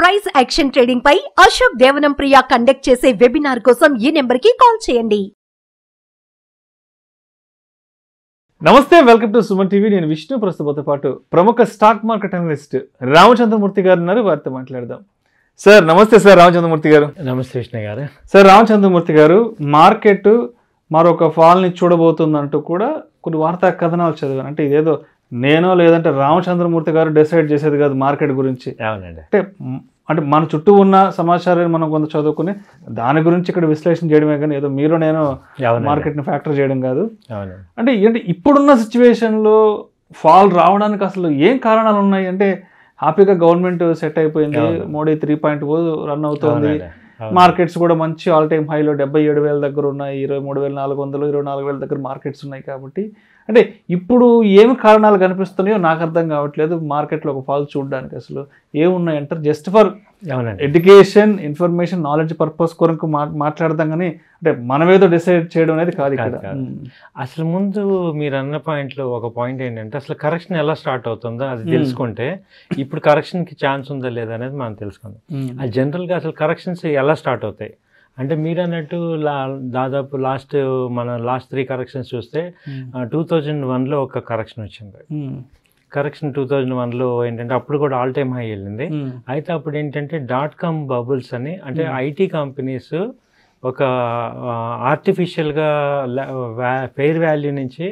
Price action trading పై అశోక్ దేవనం ప్రియ conduct చేసే webinar కోసం ఈ నెంబర్ కి కాల్ చేయండి. నమస్తే, వెల్కమ్ టు సుమన్ టీవీ. నేను విష్ణు. ప్రస్తుతంతో పాటు ప్రముఖ స్టాక్ మార్కెట్ అనలిస్ట్ రామచంద్రమూర్తి గారు ఉన్నారు. వారితో మాట్లాడదాం. సార్ నమస్తే. సార్ రామచంద్రమూర్తి గారు. నమస్తే విష్ణు గారు. సార్ రామచంద్రమూర్తి గారు, మార్కెట్ మరొక ఫాల్ని చూడబోతుందంటూ కూడా కొన్ని వార్తా కథనాలు చదివాను. అంటే ఇదేదో నేనో లేదంటే రామచంద్రమూర్తి గారు డిసైడ్ చేసేది కాదు మార్కెట్ గురించి. అవునండి. అంటే మన చుట్టూ ఉన్న సమాచారాన్ని మనం కొంత చదువుకుని దాని గురించి ఇక్కడ విశ్లేషణ చేయడమే కానీ ఏదో మీరు నేను మార్కెట్ని ఫ్యాక్టర్ చేయడం కాదు. అంటే ఏంటి ఇప్పుడున్న సిచ్యువేషన్లో ఫాల్ రావడానికి అసలు ఏం కారణాలు ఉన్నాయి? అంటే హ్యాపీగా గవర్నమెంట్ సెట్ అయిపోయింది, మోడీ 3.0 రన్ అవుతుంది, మార్కెట్స్ కూడా మంచి ఆల్ టైమ్ హైలో 77,000 దగ్గర ఉన్నాయి, 23,400, 24,000 దగ్గర మార్కెట్స్ ఉన్నాయి. కాబట్టి అంటే ఇప్పుడు ఏమి కారణాలు కనిపిస్తున్నాయో నాకు అర్థం కావట్లేదు. మార్కెట్లో ఒక ఫాల్ చూడడానికి అసలు ఏమున్నాయంటారు? Just for education, information, knowledge purpose కొరకు మాట్లాడదాం కానీ అంటే మనమేదో డిసైడ్ చేయడం అనేది కాదు ఇక్కడ. అసలు ముందు మీరు అన్న పాయింట్లో ఒక పాయింట్ ఏంటంటే అసలు కరెక్షన్ ఎలా స్టార్ట్ అవుతుందో అది తెలుసుకుంటే ఇప్పుడు కరెక్షన్కి ఛాన్స్ ఉందా లేదా అనేది మనం తెలుసుకుందాం. అది జనరల్గా అసలు కరెక్షన్స్ ఎలా స్టార్ట్ అవుతాయి అంటే మీరు అన్నట్టు దాదాపు లాస్ట్ 3 కరెక్షన్స్ చూస్తే 2001లో ఒక కరెక్షన్ వచ్చింది. కరెక్షన్ 2001లో ఏంటంటే అప్పుడు కూడా ఆల్ టైమ్ హై వెళ్ళింది. అయితే అప్పుడు ఏంటంటే .com బబుల్స్ అని, అంటే ఐటీ కంపెనీస్ ఒక ఆర్టిఫిషియల్గా ఫెయిర్ వాల్యూ నుంచి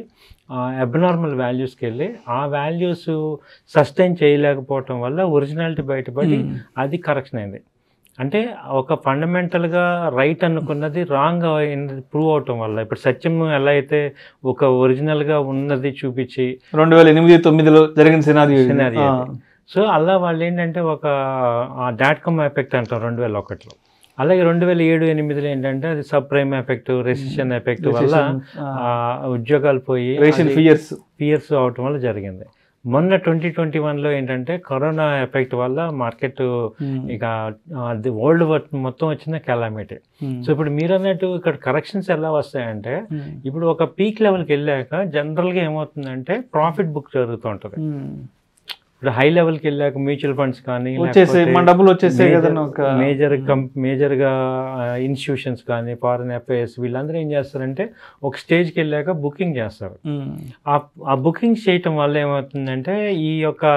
అబ్నార్మల్ వాల్యూస్కి వెళ్ళి ఆ వాల్యూస్ సస్టైన్ చేయలేకపోవటం వల్ల ఒరిజినాలిటీ బయటపడి అది కరెక్షన్ అయింది. అంటే ఒక ఫండమెంటల్గా రైట్ అనుకున్నది రాంగ్ ప్రూవ్ అవటం వల్ల ఇప్పుడు సత్యం ఎలా అయితే ఒక ఒరిజినల్గా ఉన్నది చూపించి 2008-9లో జరిగిన సినారియో. సో అలా వాళ్ళు ఏంటంటే ఒక .com ఎఫెక్ట్ అంటాం 2001లో. అలాగే 2007-8లో ఏంటంటే అది sub prime effect, recession effect వల్ల ఉద్యోగాలు పోయి ఫియర్స్ అవటం వల్ల జరిగింది. మొన్న 2021లో ఏంటంటే కరోనా ఎఫెక్ట్ వల్ల మార్కెట్ ఇక అది వరల్డ్ మొత్తం వచ్చిన కెలామిటీ. సో ఇప్పుడు మీరు అన్నట్టు ఇక్కడ కరెక్షన్స్ ఎలా వస్తాయంటే ఇప్పుడు ఒక పీక్ లెవెల్కి వెళ్ళాక జనరల్గా ఏమవుతుందంటే ప్రాఫిట్ బుక్ జరుగుతూ ఉంటుంది. ఇప్పుడు హై లెవెల్కి వెళ్ళాక మ్యూచువల్ ఫండ్స్ కానీ మేజర్గా ఇన్స్టిట్యూషన్స్ కానీ ఫారెన్ ఎఫ్ఐఎస్ వీళ్ళందరూ ఏం చేస్తారంటే ఒక స్టేజ్కి వెళ్ళాక బుకింగ్ చేస్తారు. ఆ బుకింగ్ చేయటం వల్ల ఏమవుతుందంటే ఈ యొక్క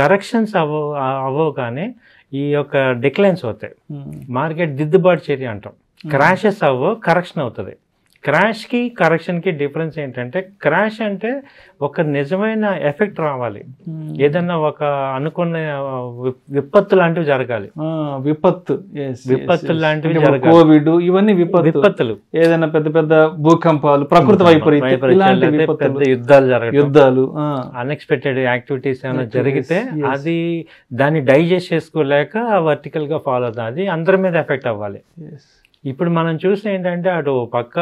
కరెక్షన్స్ అవ్వవు కానీ ఈ యొక్క డిక్లైన్స్ అవుతాయి. మార్కెట్ దిద్దుబాటు చర్య అంటాం. క్రాషెస్ అవ్వవు, కరెక్షన్ అవుతుంది. క్రాష్కి కరెక్షన్కి డిఫరెన్స్ ఏంటంటే క్రాష్ అంటే ఒక నిజమైన ఎఫెక్ట్ రావాలి, ఏదన్నా ఒక అనుకున్న విపత్తు లాంటివి జరగాలి. విపత్తు లాంటివి జరగాలి. కోవిడ్ ఇవన్నీ విపత్తులు, ఏదైనా పెద్ద పెద్ద భూకంపాలు, ప్రకృతి వైపరీత్యాలు, పెద్ద యుద్ధాలు, అన్ఎక్స్పెక్టెడ్ యాక్టివిటీస్ ఏమైనా జరిగితే అది దాన్ని డైజెస్ట్ చేసుకోలేక వర్టికల్ గా ఫాలో అవుతుంది. అది అందరి మీద ఎఫెక్ట్ అవ్వాలి. ఇప్పుడు మనం చూసిన ఏంటంటే అటు పక్క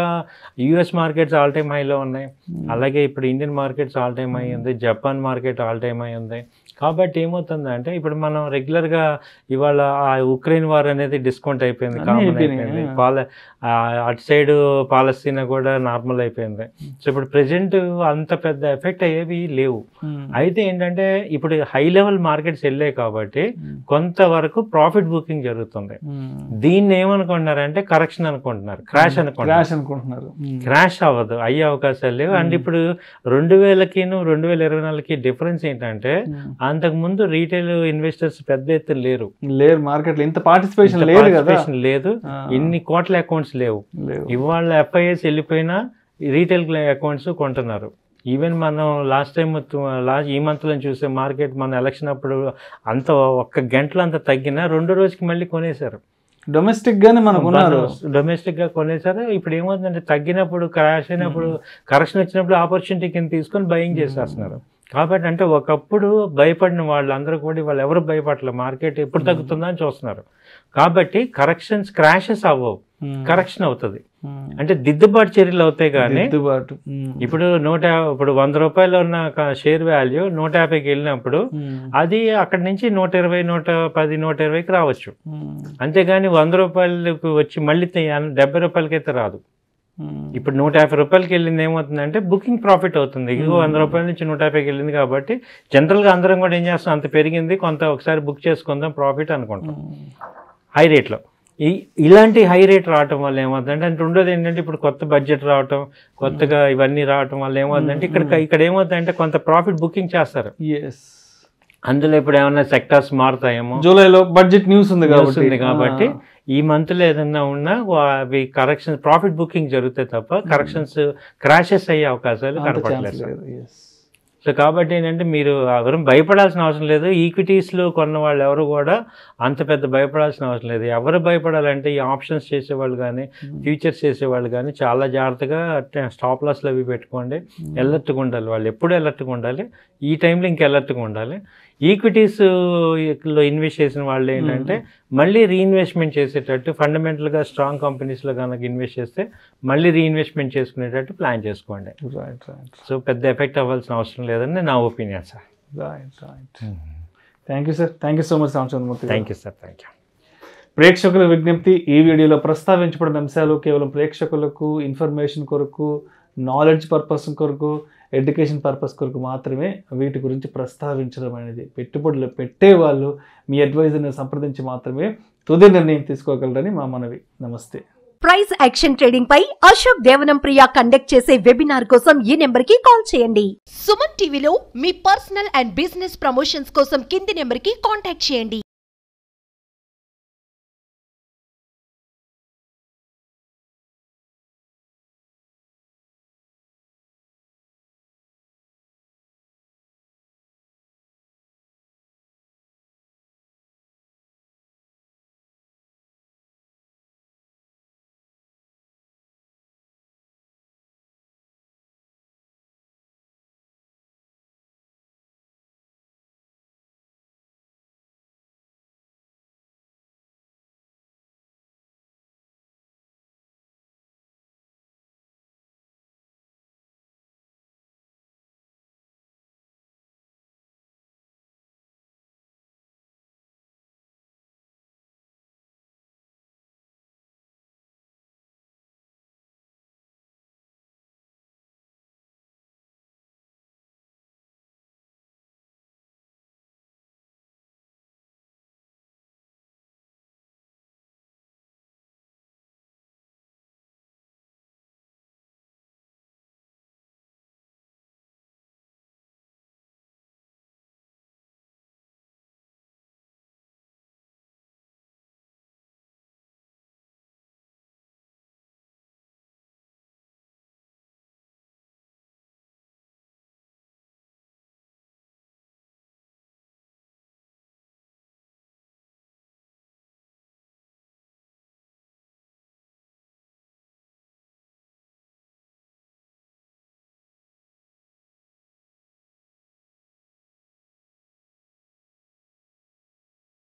యుఎస్ మార్కెట్స్ ఆల్ టైమ్ హైలో ఉన్నాయి, అలాగే ఇప్పుడు Indian markets all time high ఉంది, Japan market all time high ఉంది. కాబట్టి ఏమవుతుందంటే ఇప్పుడు మనం రెగ్యులర్గా ఇవాళ ఆ ఉక్రెయిన్ వార్ అనేది డిస్కౌంట్ అయిపోయింది, కామన్ అయిపోయింది. అటు సైడ్ పాలస్తీనా కూడా నార్మల్ అయిపోయింది. సో ఇప్పుడు ప్రెజెంట్ అంత పెద్ద ఎఫెక్ట్ అయ్యేవి లేవు. అయితే ఏంటంటే ఇప్పుడు హై లెవెల్ మార్కెట్స్ వెళ్ళాయి కాబట్టి కొంతవరకు ప్రాఫిట్ బుకింగ్ జరుగుతుంది. దీన్ని ఏమనుకుంటున్నారంటే కరెక్షన్ అనుకుంటున్నారు, క్రాష్ అనుకుంటున్నారు. క్రాష్ అవ్వదు, అయ్యే అవకాశాలు లేవు. అండ్ ఇప్పుడు 2000కి 2024కి డిఫరెన్స్ ఏంటంటే అంతకు ముందు రీటైల్ ఇన్వెస్టర్స్ పెద్ద ఎత్తున లేరు మార్కెట్ లో, ఇంత పార్టిసిపేషన్ లేదు, ఇన్ని కోట్ల అకౌంట్స్ లేవు. ఇవాళ ఎఫ్ఐఎస్ వెళ్ళిపోయినా రీటైల్ అకౌంట్స్ కొంటున్నారు. ఈవెన్ మనం ఈ మంత్ లో చూసే మార్కెట్ మన ఎలక్షన్ అప్పుడు అంత ఒక్క గంటలో అంత తగ్గినా 2వ రోజుకి మళ్ళీ కొనేశారు. డొమెస్టిక్ గా కొనేసారు. ఇప్పుడు ఏమవుతుందంటే తగ్గినప్పుడు, క్రాష్ అయినప్పుడు, కరెక్షన్ వచ్చినప్పుడు ఆపర్చునిటీ కింద తీసుకొని బయింగ్ చేసేస్తున్నారు. కాబట్టి అంటే ఒకప్పుడు భయపడిన వాళ్ళందరూ కూడా వాళ్ళు ఎవరు భయపడలే, మార్కెట్ ఎప్పుడు తగ్గుతుందా అని చూస్తున్నారు. కాబట్టి క్రాషెస్ అవ్వవు, కరెక్షన్ అవుతుంది. అంటే దిద్దుబాటు చర్యలు అవుతాయి. కానీ ఇప్పుడు 100 రూపాయలు ఉన్న షేర్ వాల్యూ 150కి వెళ్ళినప్పుడు అది అక్కడి నుంచి 120, 110, 120కి రావచ్చు. అంతేగాని 100 రూపాయలకు వచ్చి మళ్ళీ 70 రూపాయలకైతే రాదు. ఇప్పుడు 150 రూపాయలకి వెళ్ళింది ఏమవుతుందంటే బుకింగ్ ప్రాఫిట్ అవుతుంది. 100 రూపాయల నుంచి 150కి వెళ్ళింది కాబట్టి జనరల్గా అందరం కూడా ఏం చేస్తాం, అంత పెరిగింది కొంత ఒకసారి బుక్ చేసుకుందాం ప్రాఫిట్ అనుకుంటాం హై రేట్లో. ఇలాంటి హై రేట్ రావటం వల్ల ఏమవుతుందంటే అంటే ఉండేది ఏంటంటే ఇప్పుడు కొత్త బడ్జెట్ రావటం, కొత్తగా ఇవన్నీ రావటం వల్ల ఏమవుతుందంటే ఇక్కడ ఏమవుతుందంటే కొంత ప్రాఫిట్ బుకింగ్ చేస్తారు. అందులో ఇప్పుడు ఏమన్నా సెక్టార్స్ మారుతాయేమో, జూలైలో బడ్జెట్ న్యూస్ ఉంది కాబట్టి ఈ మంత్లో ఏదన్నా ఉన్నా అవి కరెక్షన్స్ ప్రాఫిట్ బుకింగ్ జరుగుతాయి తప్ప కరెక్షన్స్ క్రాషెస్ అయ్యే అవకాశాలు కనపడలేదు. సో కాబట్టి ఏంటంటే మీరు ఎవరు భయపడాల్సిన అవసరం లేదు. ఈక్విటీస్లో కొన్న వాళ్ళు ఎవరు కూడా అంత పెద్ద భయపడాల్సిన అవసరం లేదు. ఎవరు భయపడాలంటే ఈ ఆప్షన్స్ చేసేవాళ్ళు కానీ ఫ్యూచర్స్ చేసేవాళ్ళు కానీ చాలా జాగ్రత్తగా స్టాప్ లాస్లు అవి పెట్టుకోండి. ఎలర్ట్గా ఉండాలి, వాళ్ళు ఎప్పుడు ఎలర్ట్గా ఉండాలి, ఈ టైంలో ఇంకా ఎలర్ట్గా ఉండాలి. ఈక్విటీస్లో ఇన్వెస్ట్ చేసిన వాళ్ళు ఏంటంటే మళ్ళీ రీఇన్వెస్ట్మెంట్ చేసేటట్టు ఫండమెంటల్గా స్ట్రాంగ్ కంపెనీస్లో కనుక ఇన్వెస్ట్ చేస్తే మళ్ళీ రీఇన్వెస్ట్మెంట్ చేసుకునేటట్టు ప్లాన్ చేసుకోండి. సో పెద్ద ఎఫెక్ట్ అవ్వాల్సిన అవసరం లేదని నా opinion sir. Thank you sir. Thank you so much Ramachandramurthy. Thank you sir. Thank you. ప్రేక్షకుల విజ్ఞప్తి, ఈ వీడియోలో ప్రస్తావించబడిన అంశాలు కేవలం ప్రేక్షకులకు ఇన్ఫర్మేషన్ కొరకు, నాలెడ్జ్ పర్పస్ కొరకు, ఎడ్యుకేషన్ పర్పస్ కొరకు మాత్రమే వీటి గురించి ప్రస్తావించడం అనేది. పెట్టుబడులు పెట్టే వాళ్ళు మీ అడ్వైజర్ని సంప్రదించి మాత్రమే తుది నిర్ణయం తీసుకోగలరని మా మనవి. నమస్తే. ప్రైస్ యాక్షన్ ట్రేడింగ్ పై అశోక్ దేవనం ప్రియ కండక్ట్ చేసే వెబినార్ కోసం ఈ నెంబర్ కి కాల్ చేయండి. సుమన్ టీవీలో మీ పర్సనల్ అండ్ బిజినెస్ ప్రమోషన్స్ కోసం కింది నెంబర్ కి కాంటాక్ట్ చేయండి.